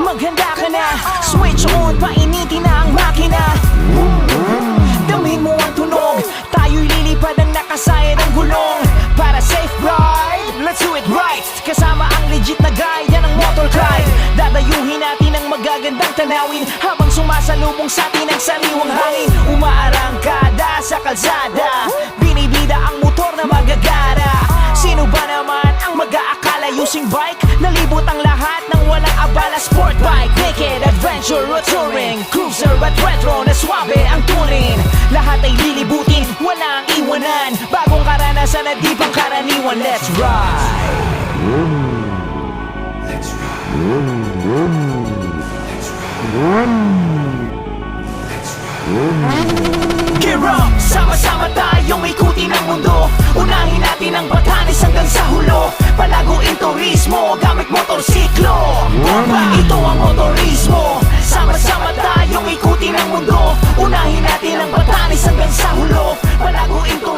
maghanda ka na. Switch on, painitin na ang makina. Damhin mo ang tunog, tayo'y lilipad ng nakasayad ang gulong. Para safe ride, let's do it right. Kasama ang legit na guide, yan ang motor guide. Dadayuhin natin ang magagandang tanawin habang sumasalubong sa atin ang sariwang hangin. Umaarangkada sa kalsada, binibida ang motor na magagara. Sino ba naman ang mag-aakala using bike? Nalibot ang lahat ng walang abala. Sport bike, naked, adventure o touring, cruiser at retro na swabe ang turin. Lahat ay lilibutin, walang iwanan. Bagong karanasan na di pang karaniwan. Let's ride! Let's ride. Gear up! Sama-sama tayong ikutin ang mundo. Unahin natin ang Batanes hanggang sa hulo. Palaguin turismo gamit motorsiklo. Ito ang motorismo. Sama-sama tayong ikutin ang mundo. Unahin natin ang Batanes hanggang sa hulo. Palaguin turismo